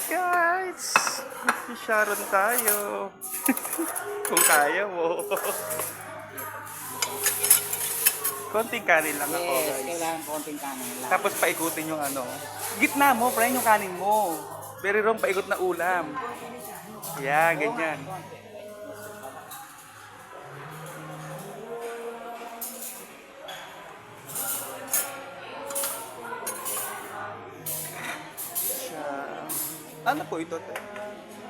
Guys, Sharon tayo. Kung kaya mo. Konting kanin lang ako, Yes, guys. kailangan konting kanin lang. Tapos paikutin yung ano. Gitna mo, friend, yung kanin mo. Pero ron, paikot na ulam. Yan, ganyan. Siya. Ano po ito, te?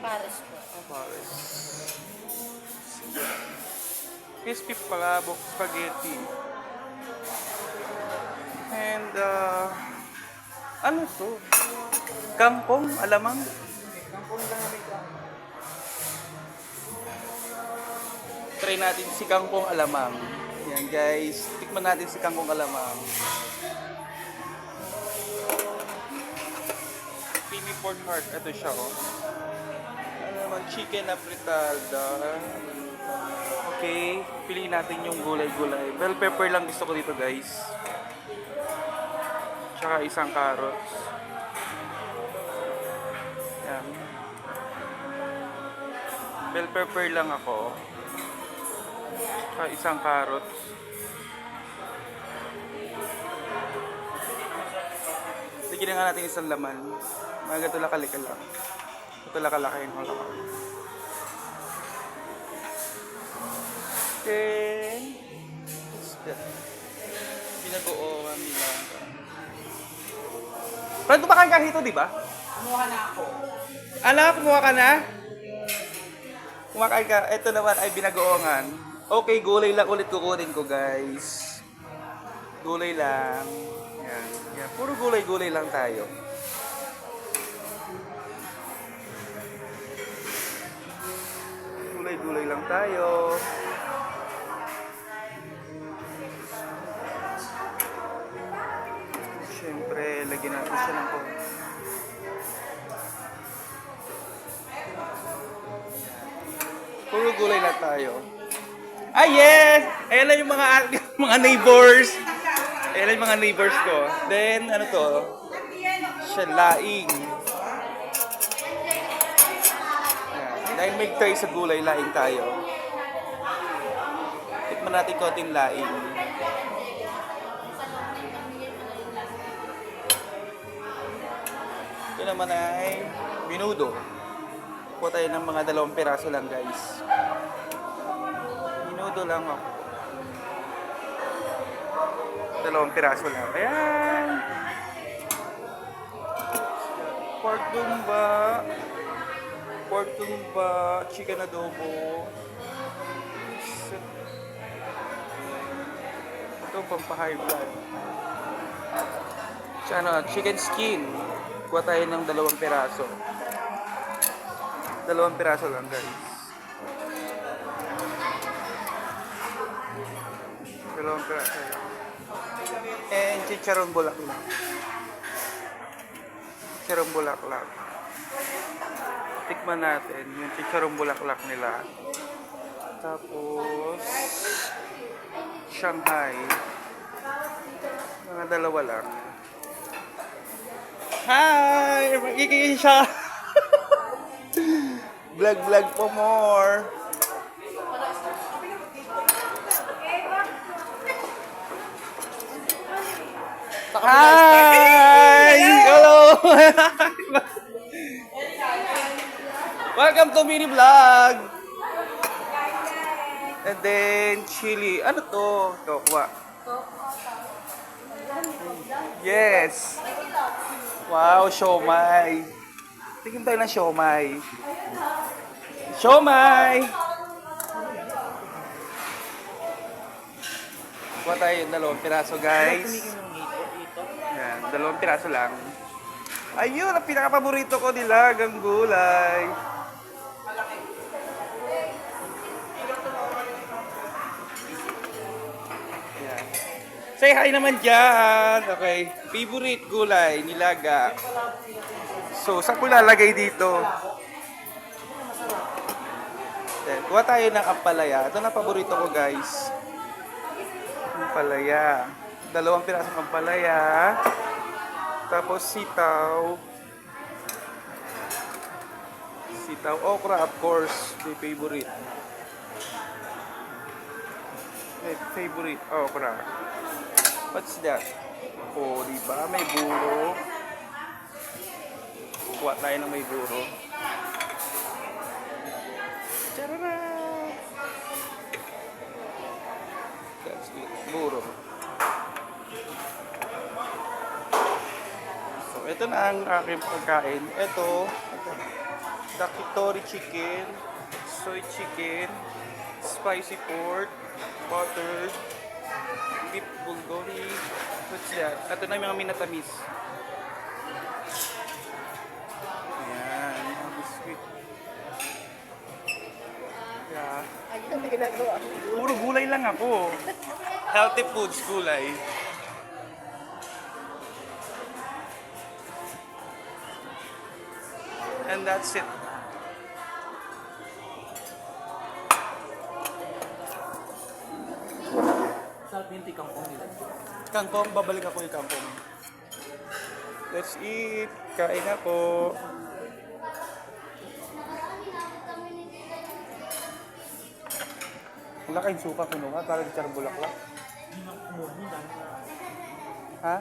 Pares po. Pares. Crispy palabok spaghetti. And, ano to? Kangkong, alamang. Try natin si kangkong alamang. Yan guys, tikman natin si kangkong alamang. Creamy pork heart, ito siya oh. Ano naman, chicken apritada. Okay, piliin natin yung gulay-gulay. Bell pepper lang gusto ko dito guys. Tsaka isang carrots. Yan. Bell pepper lang ako. Tsaka isang carrots. Lagyan na nga natin isang laman. Mga gato lakalika lang. Ito lakalakain mo lang. Then, pinag-uowan nila. Parang kumakain ka dito, di ba? Kumuha na ako. Ano, kumuha ka na? Kumakain ka. Ito naman ay binagoongan. Okay, gulay lang ulit kukunin ko, guys. Gulay lang. Yan. Yan. Puro gulay-gulay lang tayo. Gulay-gulay lang tayo. Siyempre, lagyan natin siya ng konti. Puro gulay lang tayo. Ah, yes! Ayan lang yung mga, mga neighbors. Ayan lang yung mga neighbors ko. Then, ano to? Siya, laing. Ayan. Dahil may try sa gulay, laing tayo. Tikman natin konting laing. Ito naman ay minudo. Po tayo ng mga 2 piraso lang guys. Minudo lang ako. 2 piraso lang. Ayan. Pork dumba. Pork dumba. Chicken adobo. Ito pampahigh blood. Ano, chicken skin. Kuha tayo ng 2 piraso. 2 piraso lang guys. 2 piraso lang. And chicharon bulaklak. Chicharon bulaklak. Tikman natin yung chicharon bulaklak nila. Tapos Shanghai. Mga 2 lang. Hi! Magiging siya. Vlog po more. Hi! Hello! Welcome to mini vlog. And then chili. Ano to? Tokwa. Yes. Wow, siomai. Tingin tayo ng siomai. Siomai! Kuha tayo yung 2 piraso, guys. Yan, 2 piraso lang. Ayun, ang pinaka-paborito ko nilagang gulay. Yan. Say hi naman dyan. Okay. Favorite gulay, nilaga. So, saan ko lalagay dito? Then, kuha tayo ng ampalaya. Ito na paborito ko, guys. Ampalaya. 2 pirasong ampalaya. Tapos sitaw. Sitaw, okra, of course. My favorite. My favorite, okra. What's that? Oh, diba? May buro. Kuha tayo ng may buro. Charara! That's it. Buro. So, ito na ang aking pagkain. Ito, yakitori chicken, soy chicken, spicy pork, buttered, beef bulgogi. What's that? Ito na yung mga minatamis. Ayan, mga biscuit. Yeah. Puro gulay lang ako. Healthy foods, gulay. And that's it. Sarap yung tikangkong nila. Kangkong, babalik ako yung kangkong. Let's eat. Kain na po. Wala kayong suka kinuha para di bulaklak. Ha?